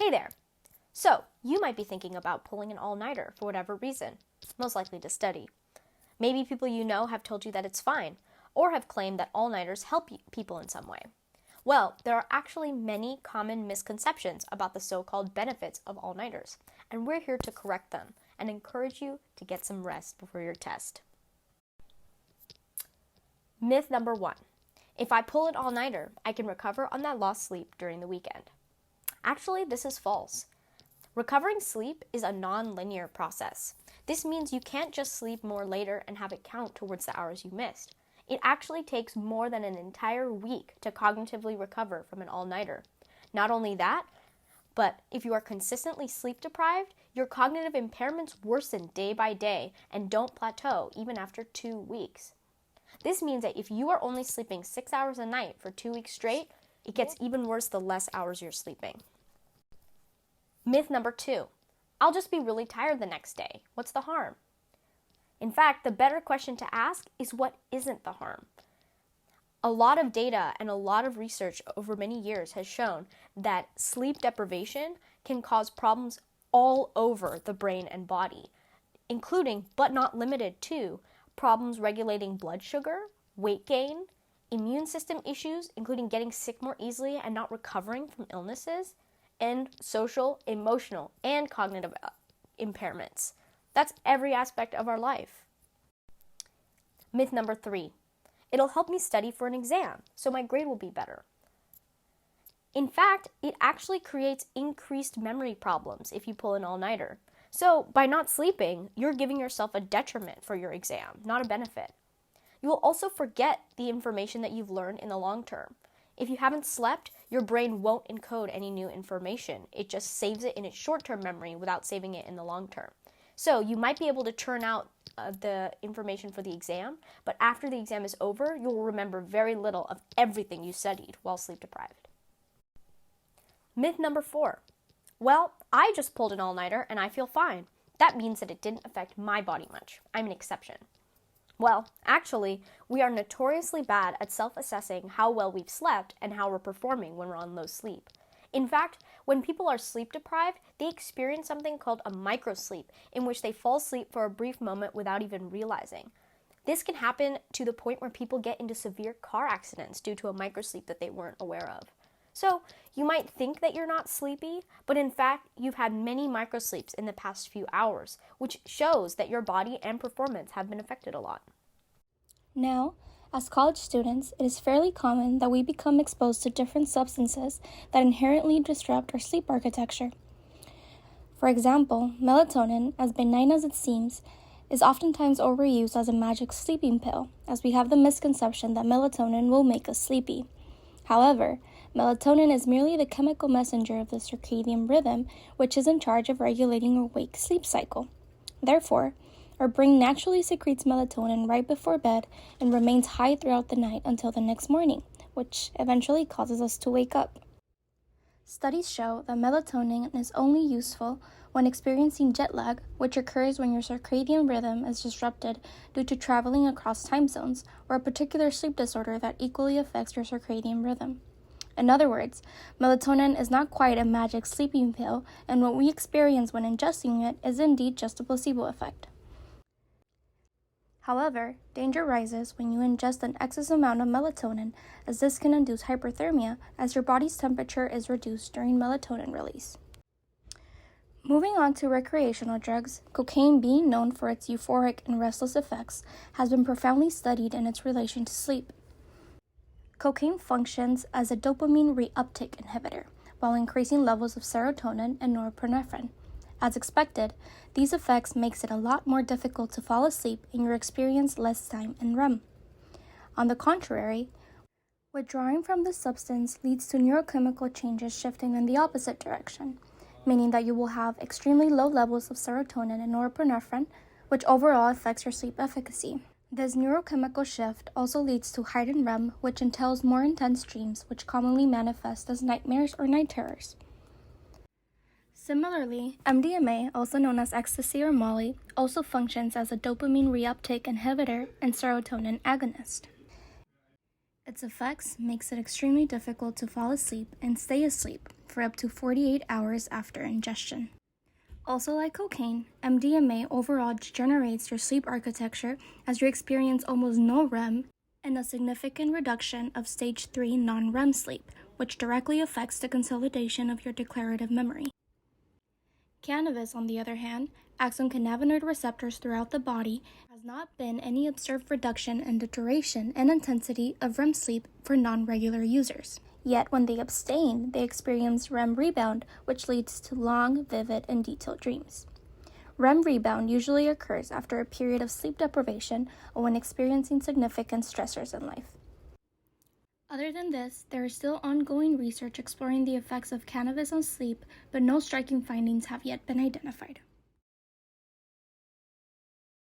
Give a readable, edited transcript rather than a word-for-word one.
Hey there! So, you might be thinking about pulling an all-nighter for whatever reason, most likely to study. Maybe people you know have told you that it's fine, or have claimed that all-nighters help people in some way. Well, there are actually many common misconceptions about the so-called benefits of all-nighters, and we're here to correct them and encourage you to get some rest before your test. Myth number 1. If I pull an all-nighter, I can recover on that lost sleep during the weekend. Actually, this is false. Recovering sleep is a non-linear process. This means you can't just sleep more later and have it count towards the hours you missed. It actually takes more than an entire week to cognitively recover from an all-nighter. Not only that, but if you are consistently sleep deprived, your cognitive impairments worsen day by day and don't plateau even after 2 weeks. This means that if you are only sleeping 6 hours a night for 2 weeks straight, it gets even worse the less hours you're sleeping. Myth number 2. I'll just be really tired the next day. What's the harm? In fact, the better question to ask is what isn't the harm? A lot of data and a lot of research over many years has shown that sleep deprivation can cause problems all over the brain and body, including, but not limited to, problems regulating blood sugar, weight gain, immune system issues, including getting sick more easily and not recovering from illnesses, and social, emotional, and cognitive impairments. That's every aspect of our life. Myth number 3. It'll help me study for an exam, so my grade will be better. In fact, it actually creates increased memory problems if you pull an all-nighter. So, by not sleeping, you're giving yourself a detriment for your exam, not a benefit. You will also forget the information that you've learned in the long term. If you haven't slept, your brain won't encode any new information. It just saves it in its short-term memory without saving it in the long term. So you might be able to churn out the information for the exam, but after the exam is over, you will remember very little of everything you studied while sleep deprived. Myth number 4. Well, I just pulled an all-nighter and I feel fine. That means that it didn't affect my body much. I'm an exception. Well, actually, we are notoriously bad at self-assessing how well we've slept and how we're performing when we're on low sleep. In fact, when people are sleep deprived, they experience something called a microsleep, in which they fall asleep for a brief moment without even realizing. This can happen to the point where people get into severe car accidents due to a microsleep that they weren't aware of. So, you might think that you're not sleepy, but in fact, you've had many microsleeps in the past few hours, which shows that your body and performance have been affected a lot. Now, as college students, it is fairly common that we become exposed to different substances that inherently disrupt our sleep architecture. For example, melatonin, as benign as it seems, is oftentimes overused as a magic sleeping pill, as we have the misconception that melatonin will make us sleepy. However, melatonin is merely the chemical messenger of the circadian rhythm, which is in charge of regulating our wake-sleep cycle. Therefore, our brain naturally secretes melatonin right before bed and remains high throughout the night until the next morning, which eventually causes us to wake up. Studies show that melatonin is only useful when experiencing jet lag, which occurs when your circadian rhythm is disrupted due to traveling across time zones, or a particular sleep disorder that equally affects your circadian rhythm. In other words, melatonin is not quite a magic sleeping pill, and what we experience when ingesting it is indeed just a placebo effect. However, danger rises when you ingest an excess amount of melatonin, as this can induce hyperthermia as your body's temperature is reduced during melatonin release. Moving on to recreational drugs, cocaine, being known for its euphoric and restless effects, has been profoundly studied in its relation to sleep. Cocaine functions as a dopamine reuptake inhibitor, while increasing levels of serotonin and norepinephrine. As expected, these effects makes it a lot more difficult to fall asleep and you experience less time in REM. On the contrary, withdrawing from this substance leads to neurochemical changes shifting in the opposite direction, meaning that you will have extremely low levels of serotonin and norepinephrine, which overall affects your sleep efficacy. This neurochemical shift also leads to heightened REM, which entails more intense dreams, which commonly manifest as nightmares or night terrors. Similarly, MDMA, also known as ecstasy or Molly, also functions as a dopamine reuptake inhibitor and serotonin agonist. Its effects makes it extremely difficult to fall asleep and stay asleep, for up to 48 hours after ingestion. Also, like cocaine, MDMA overall degenerates your sleep architecture as you experience almost no REM and a significant reduction of stage 3 non-REM sleep, which directly affects the consolidation of your declarative memory. Cannabis, on the other hand, acts on cannabinoid receptors throughout the body. There has not been any observed reduction in the duration and intensity of REM sleep for non-regular users. Yet when they abstain, they experience REM rebound, which leads to long, vivid, and detailed dreams. REM rebound usually occurs after a period of sleep deprivation or when experiencing significant stressors in life. Other than this, there is still ongoing research exploring the effects of cannabis on sleep, but no striking findings have yet been identified.